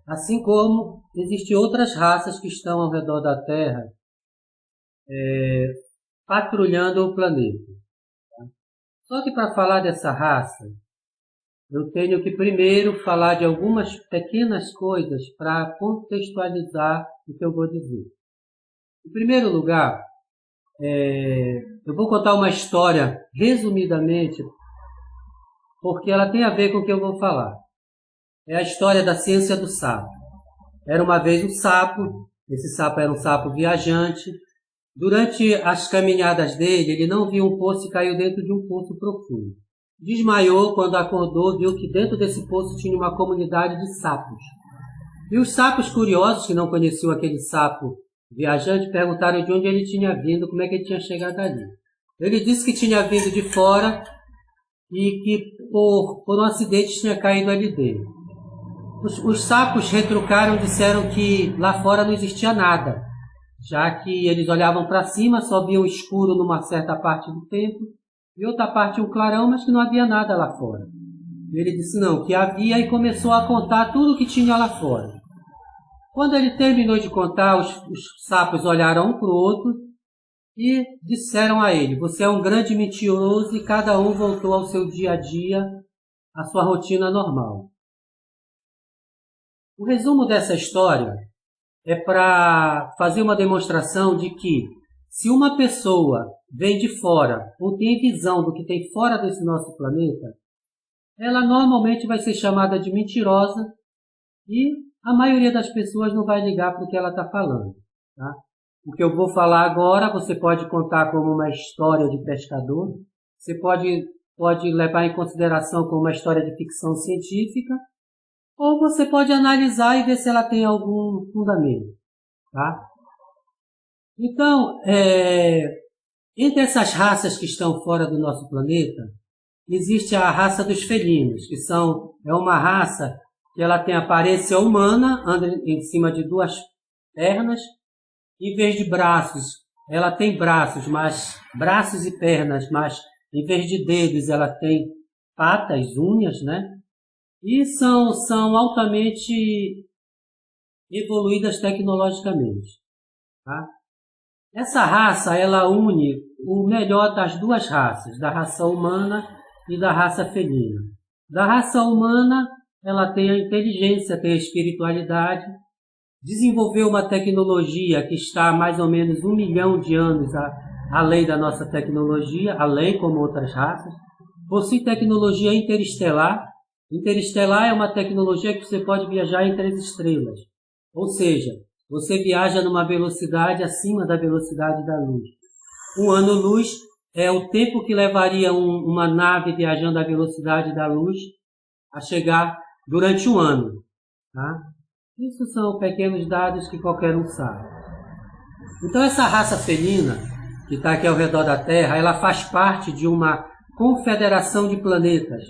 Assim como existem outras raças que estão ao redor da Terra, patrulhando o planeta. Só que para falar dessa raça, eu tenho que primeiro falar de algumas pequenas coisas para contextualizar o que eu vou dizer. Em primeiro lugar, eu vou contar uma história, resumidamente, porque ela tem a ver com o que eu vou falar. É a história da ciência do sapo. Era uma vez um sapo, esse sapo era um sapo viajante. Durante as caminhadas dele, ele não viu um poço e caiu dentro de um poço profundo. Desmaiou quando acordou, viu que dentro desse poço tinha uma comunidade de sapos. E os sapos curiosos, que não conheciam aquele sapo viajante, perguntaram de onde ele tinha vindo, como é que ele tinha chegado ali. Ele disse que tinha vindo de fora e que por um acidente tinha caído ali dentro. Os sapos retrucaram, disseram que lá fora não existia nada, já que eles olhavam para cima, só viam escuro numa certa parte do tempo, e outra parte um clarão, mas que não havia nada lá fora. Ele disse não, que havia, e começou a contar tudo o que tinha lá fora. Quando ele terminou de contar, os sapos olharam um para o outro e disseram a ele: você é um grande mentiroso, e cada um voltou ao seu dia a dia, à sua rotina normal. O resumo dessa história é para fazer uma demonstração de que, se uma pessoa vem de fora ou tem visão do que tem fora desse nosso planeta, ela normalmente vai ser chamada de mentirosa e a maioria das pessoas não vai ligar para o que ela está falando. Tá? O que eu vou falar agora, você pode contar como uma história de pescador, você pode levar em consideração como uma história de ficção científica, ou você pode analisar e ver se ela tem algum fundamento. Tá? Então, entre essas raças que estão fora do nosso planeta, existe a raça dos felinos, que é uma raça que ela tem aparência humana, anda em cima de duas pernas, em vez de braços, ela tem braços e pernas, mas em vez de dedos ela tem patas, unhas, né? E são altamente evoluídas tecnologicamente. Tá? Essa raça, ela une o melhor das duas raças, da raça humana e da raça felina. Da raça humana, ela tem a inteligência, tem a espiritualidade, desenvolveu uma tecnologia que está há mais ou menos 1 milhão de anos além da nossa tecnologia, além como outras raças. Possui tecnologia interestelar. Interestelar é uma tecnologia que você pode viajar entre as estrelas. Ou seja, você viaja numa velocidade acima da velocidade da luz. 1 ano-luz é o tempo que levaria uma nave viajando à velocidade da luz a chegar durante 1 ano. Tá? Isso são pequenos dados que qualquer um sabe. Então essa raça felina, que está aqui ao redor da Terra, ela faz parte de uma confederação de planetas,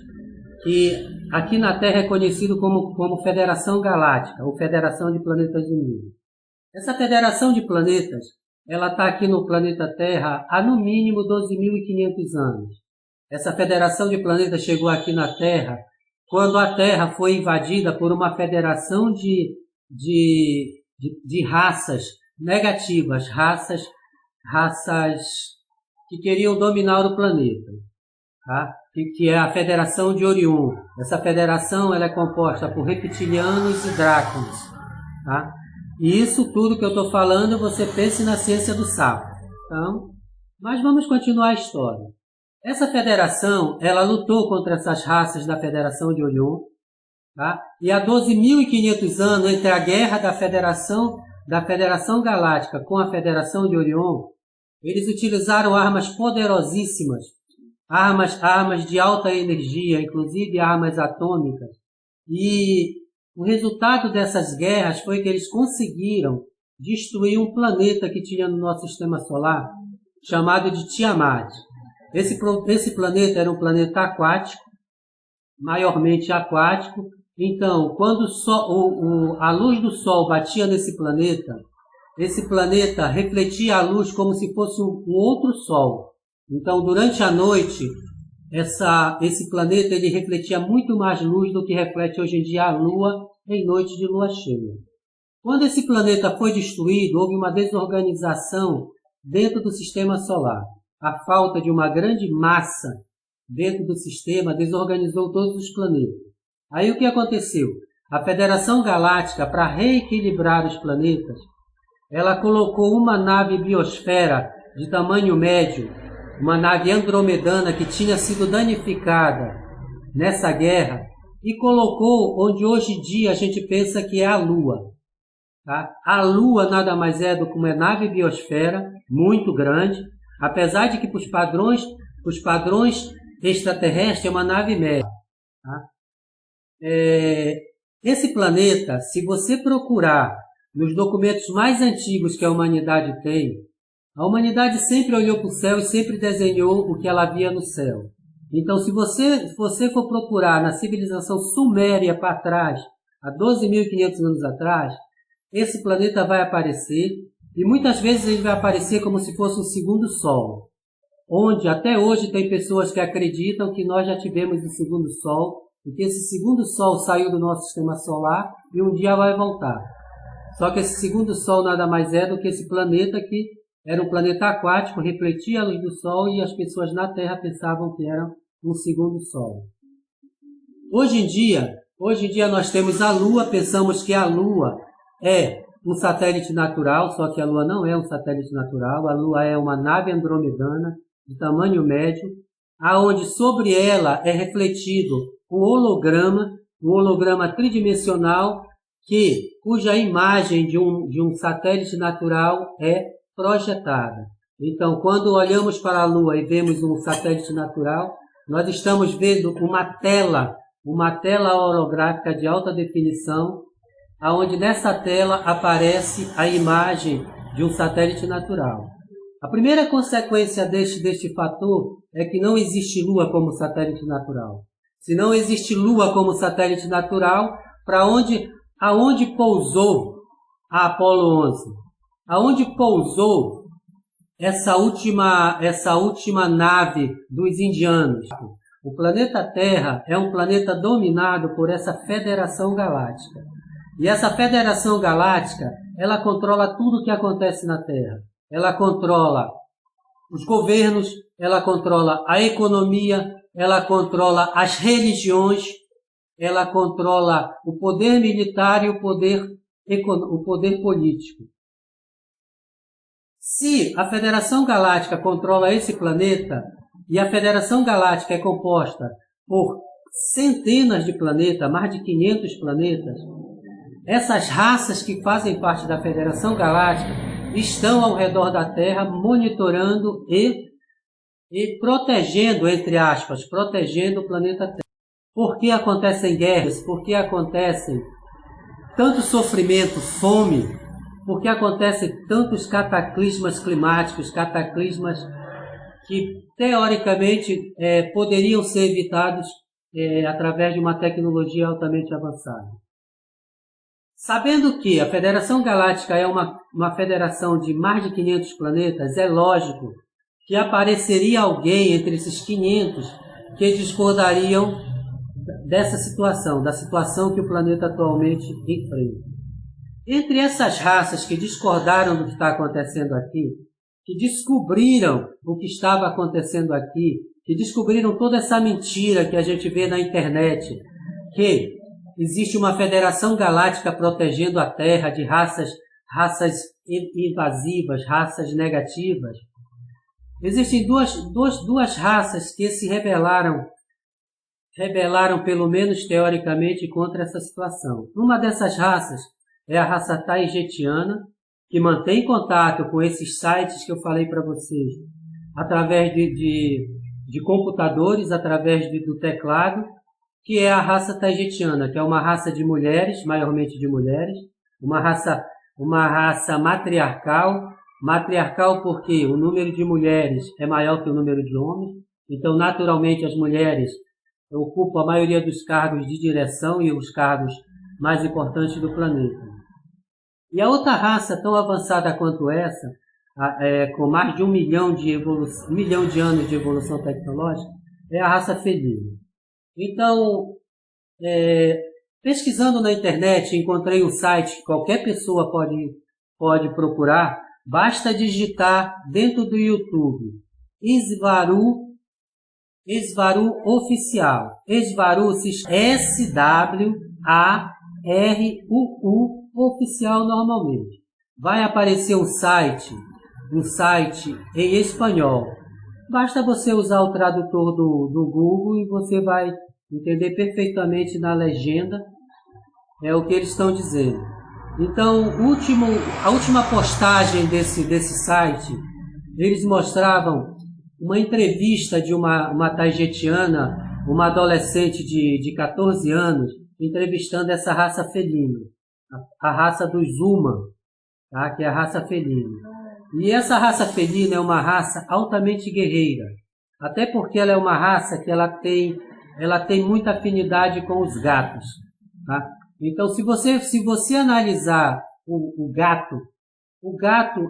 que aqui na Terra é conhecido como Federação Galáctica, ou Federação de Planetas Unidos. Essa Federação de Planetas, ela está aqui no planeta Terra há no mínimo 12.500 anos. Essa Federação de Planetas chegou aqui na Terra quando a Terra foi invadida por uma federação de raças negativas, raças que queriam dominar o planeta. Tá? Que é a Federação de Orion. Essa federação ela é composta por reptilianos e dráculos. Tá? E isso tudo que eu estou falando, você pense na ciência do sapo. Então, mas vamos continuar a história. Essa federação, ela lutou contra essas raças da Federação de Orion. Tá? E há 12.500 anos, entre a guerra da Federação Galáctica com a Federação de Orion, eles utilizaram armas poderosíssimas, armas de alta energia, inclusive armas atômicas. E o resultado dessas guerras foi que eles conseguiram destruir um planeta que tinha no nosso sistema solar, chamado de Tiamat. Esse planeta era um planeta aquático, maiormente aquático. Então, quando a luz do Sol batia nesse planeta, esse planeta refletia a luz como se fosse um outro Sol. Então, durante a noite, esse planeta ele refletia muito mais luz do que reflete hoje em dia a Lua em noite de lua cheia. Quando esse planeta foi destruído, houve uma desorganização dentro do sistema solar. A falta de uma grande massa dentro do sistema desorganizou todos os planetas. Aí o que aconteceu? A Federação Galáctica, para reequilibrar os planetas, ela colocou uma nave biosfera de tamanho médio, uma nave andromedana que tinha sido danificada nessa guerra, e colocou onde hoje em dia a gente pensa que é a Lua. Tá? A Lua nada mais é do que uma nave biosfera muito grande, apesar de que para os padrões extraterrestres é uma nave média. Tá? Esse planeta, se você procurar nos documentos mais antigos que a humanidade tem, a humanidade sempre olhou para o céu e sempre desenhou o que ela via no céu. Então, se você for procurar na civilização suméria para trás, há 12.500 anos atrás, esse planeta vai aparecer, e muitas vezes ele vai aparecer como se fosse um segundo Sol, onde até hoje tem pessoas que acreditam que nós já tivemos um segundo Sol, e que esse segundo Sol saiu do nosso sistema solar e um dia vai voltar. Só que esse segundo Sol nada mais é do que esse planeta que era um planeta aquático, refletia a luz do Sol e as pessoas na Terra pensavam que era um segundo Sol. Hoje em dia nós temos a Lua, pensamos que a Lua é um satélite natural, só que a Lua não é um satélite natural, a Lua é uma nave andromedana de tamanho médio, aonde sobre ela é refletido um holograma tridimensional, cuja imagem de um satélite natural é projetada. Então, quando olhamos para a Lua e vemos um satélite natural, nós estamos vendo uma tela holográfica de alta definição, aonde nessa tela aparece a imagem de um satélite natural. A primeira consequência deste fator é que não existe Lua como satélite natural. Se não existe Lua como satélite natural, aonde pousou a Apolo 11? Aonde pousou essa última nave dos indianos? O planeta Terra é um planeta dominado por essa Federação Galáctica. E essa Federação Galáctica, ela controla tudo o que acontece na Terra. Ela controla os governos, ela controla a economia, ela controla as religiões, ela controla o poder militar e o poder político. Se a Federação Galáctica controla esse planeta, e a Federação Galáctica é composta por centenas de planetas, mais de 500 planetas, essas raças que fazem parte da Federação Galáctica estão ao redor da Terra monitorando e protegendo, entre aspas, protegendo o planeta Terra. Por que acontecem guerras? Por que acontecem tanto sofrimento, fome? Por que acontecem tantos cataclismas climáticos, cataclismas que, teoricamente, poderiam ser evitados através de uma tecnologia altamente avançada? Sabendo que a Federação Galáctica é uma federação de mais de 500 planetas, é lógico que apareceria alguém entre esses 500 que discordariam dessa situação, da situação que o planeta atualmente enfrenta. Entre essas raças que discordaram do que está acontecendo aqui, que descobriram o que estava acontecendo aqui, que descobriram toda essa mentira que a gente vê na internet, que existe uma Federação Galáctica protegendo a Terra de raças invasivas, raças negativas. Existem duas raças que se rebelaram pelo menos teoricamente contra essa situação. Uma dessas raças é a raça taijetiana, que mantém contato com esses sites que eu falei para vocês, através de computadores, através do teclado, que é a raça taijetiana, que é uma raça de mulheres, maiormente de mulheres, uma raça matriarcal porque o número de mulheres é maior que o número de homens, então naturalmente as mulheres ocupam a maioria dos cargos de direção e os cargos mais importantes do planeta. E a outra raça tão avançada quanto essa, com mais de 1 milhão de anos de evolução tecnológica, é a raça felina. Então, Pesquisando na internet, encontrei um site que qualquer pessoa pode procurar. Basta digitar dentro do YouTube Esvaru Oficial. Esvaru SWARUU Oficial normalmente. Vai aparecer um site em espanhol. Basta você usar o tradutor do Google e você vai entender perfeitamente na legenda o que eles estão dizendo. Então, a última postagem desse site, eles mostravam uma entrevista de uma taijetiana, uma adolescente de 14 anos, entrevistando essa raça felina, a raça dos Zuma, tá? Que é a raça felina. E essa raça felina é uma raça altamente guerreira, até porque ela é uma raça que ela tem muita afinidade com os gatos, tá? Então, se você analisar o gato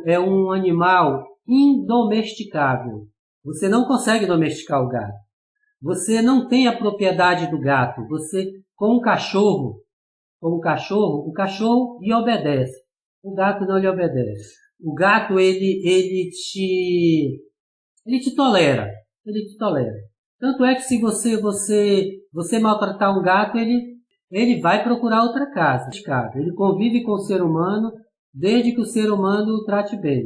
é um animal indomesticável. Você não consegue domesticar o gato. Você não tem a propriedade do gato. Você, com o cachorro, o cachorro lhe obedece. O gato não lhe obedece. O gato, ele te tolera. Ele te tolera. Tanto é que se você maltratar um gato, ele vai procurar outra casa. Ele convive com o ser humano desde que o ser humano o trate bem.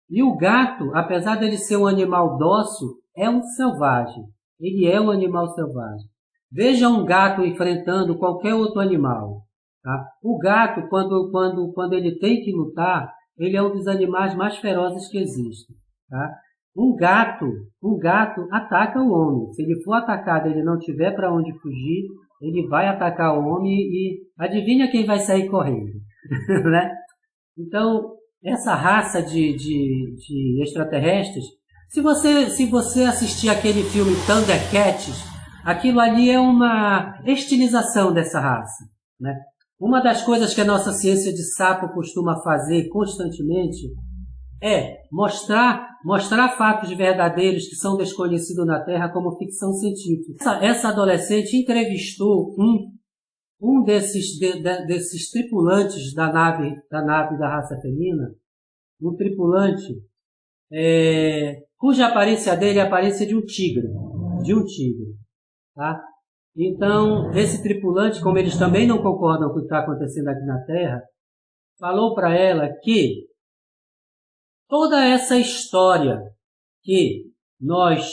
E o gato, apesar dele ser um animal dócil, é um selvagem. Ele é um animal selvagem. Veja um gato enfrentando qualquer outro animal. Tá? O gato, quando ele tem que lutar, ele é um dos animais mais ferozes que existem. Tá? Um gato ataca o homem. Se ele for atacado e ele não tiver para onde fugir, ele vai atacar o homem e adivinha quem vai sair correndo. Né? Então, essa raça de extraterrestres, se você assistir aquele filme Thundercats, aquilo ali é uma estilização dessa raça. Né? Uma das coisas que a nossa ciência de sapo costuma fazer constantemente é mostrar fatos verdadeiros que são desconhecidos na Terra como ficção científica. Essa adolescente entrevistou um desses tripulantes da nave da raça felina, um tripulante cuja aparência dele é a aparência de um tigre, tá? Então, esse tripulante, como eles também não concordam com o que está acontecendo aqui na Terra, falou para ela que toda essa história que nós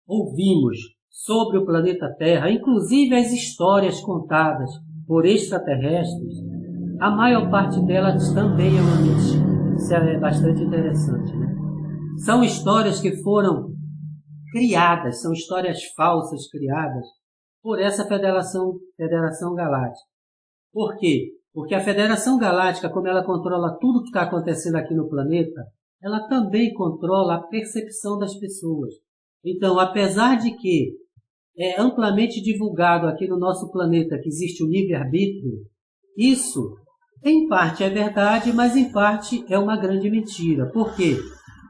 ouvimos sobre o planeta Terra, inclusive as histórias contadas por extraterrestres, a maior parte delas também é uma mentira. Isso é bastante interessante, né? São histórias que foram criadas, são histórias falsas criadas por essa Federação Galáctica. Por quê? Porque a Federação Galáctica, como ela controla tudo que está acontecendo aqui no planeta, ela também controla a percepção das pessoas. Então, apesar de que é amplamente divulgado aqui no nosso planeta que existe o livre-arbítrio, isso, em parte é verdade, mas em parte é uma grande mentira. Por quê?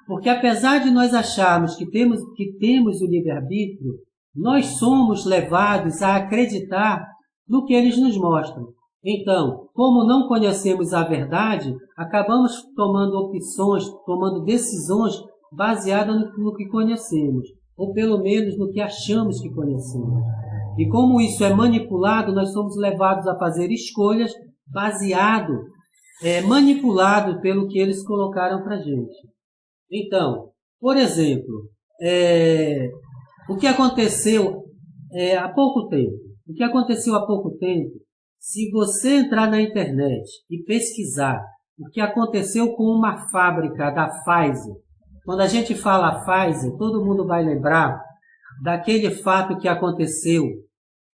Porque apesar de nós acharmos que temos o livre-arbítrio, nós somos levados a acreditar no que eles nos mostram. Então, como não conhecemos a verdade, acabamos tomando decisões baseadas no que conhecemos, ou pelo menos no que achamos que conhecemos. E como isso é manipulado, nós somos levados a fazer escolhas manipulado pelo que eles colocaram para a gente. Então, por exemplo, o que aconteceu há pouco tempo? Se você entrar na internet e pesquisar o que aconteceu com uma fábrica da Pfizer, quando a gente fala Pfizer, todo mundo vai lembrar daquele fato que aconteceu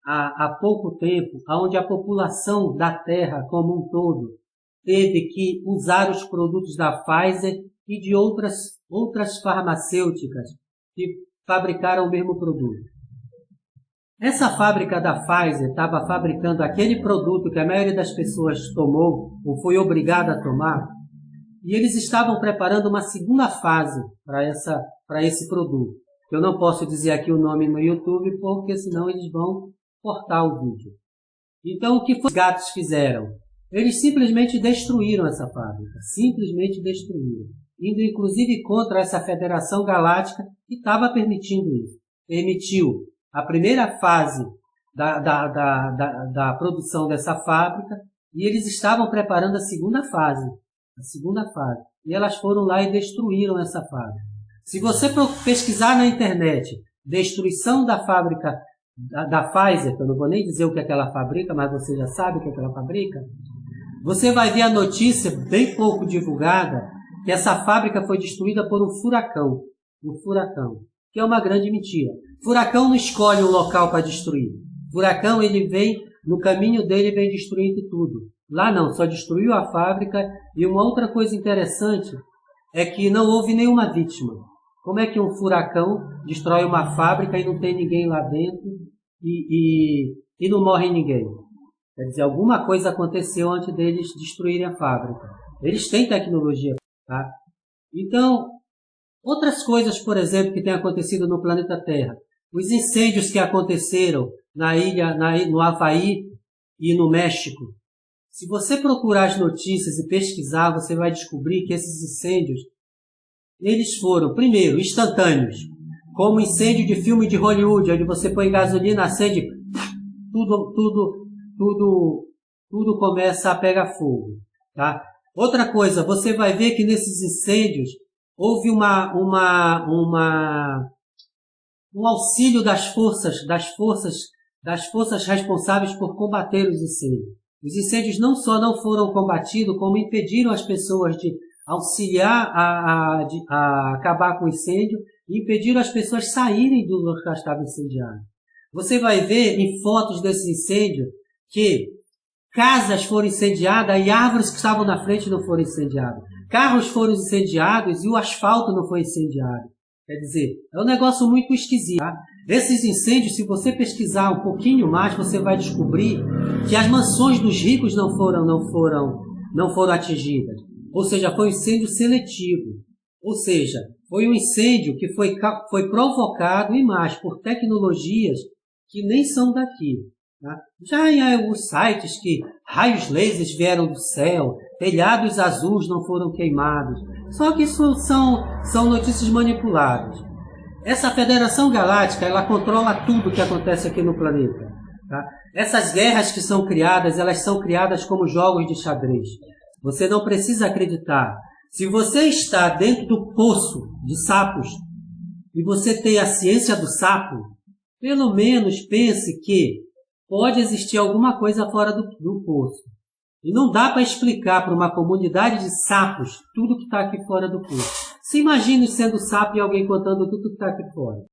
há pouco tempo, onde a população da Terra como um todo teve que usar os produtos da Pfizer e de outras farmacêuticas que fabricaram o mesmo produto. Essa fábrica da Pfizer estava fabricando aquele produto que a maioria das pessoas tomou ou foi obrigada a tomar, e eles estavam preparando uma segunda fase para esse produto. Eu não posso dizer aqui o nome no YouTube, porque senão eles vão cortar o vídeo. Então, o que os gatos fizeram? Eles simplesmente destruíram essa fábrica. Simplesmente destruíram. Indo, inclusive, contra essa Federação Galáctica que estava permitindo isso. Permitiu a primeira fase da produção dessa fábrica e eles estavam preparando a segunda fase. E elas foram lá e destruíram essa fábrica. Se você pesquisar na internet destruição da fábrica da Pfizer, que eu não vou nem dizer o que é que ela fabrica, mas você já sabe o que é que ela fabrica, você vai ver a notícia bem pouco divulgada que essa fábrica foi destruída por um furacão. Um furacão, que é uma grande mentira. Furacão não escolhe um local para destruir. Furacão, ele vem, no caminho dele, vem destruindo tudo. Lá não, só destruiu a fábrica. E uma outra coisa interessante é que não houve nenhuma vítima. Como é que um furacão destrói uma fábrica e não tem ninguém lá dentro e não morre ninguém? Quer dizer, alguma coisa aconteceu antes deles destruírem a fábrica. Eles têm tecnologia, tá? Então, outras coisas, por exemplo, que têm acontecido no planeta Terra. Os incêndios que aconteceram no Havaí e no México. Se você procurar as notícias e pesquisar, você vai descobrir que esses incêndios, eles foram, primeiro, instantâneos. Como incêndio de filme de Hollywood, onde você põe gasolina, acende, tudo começa a pegar fogo, tá? Outra coisa, você vai ver que nesses incêndios houve um auxílio das forças responsáveis por combater os incêndios. Os incêndios não só não foram combatidos, como impediram as pessoas de auxiliar a acabar com o incêndio e impediram as pessoas saírem do local que estava incendiado. Você vai ver em fotos desse incêndio que casas foram incendiadas e árvores que estavam na frente não foram incendiadas. Carros foram incendiados e o asfalto não foi incendiado. Quer dizer, é um negócio muito esquisito. Tá? Esses incêndios, se você pesquisar um pouquinho mais, você vai descobrir que as mansões dos ricos não foram atingidas. Ou seja, foi um incêndio seletivo. Ou seja, foi um incêndio que foi provocado e mais por tecnologias que nem são daqui. Tá? Já em os sites que raios lasers vieram do céu, telhados azuis não foram queimados. Só que isso são notícias manipuladas. Essa Federação Galáctica, ela controla tudo que acontece aqui no planeta. Tá? Essas guerras que são criadas, elas são criadas como jogos de xadrez. Você não precisa acreditar. Se você está dentro do poço de sapos e você tem a ciência do sapo, pelo menos pense que pode existir alguma coisa fora do poço. E não dá para explicar para uma comunidade de sapos tudo que está aqui fora do poço. Se imagine sendo sapo e alguém contando tudo que está aqui fora.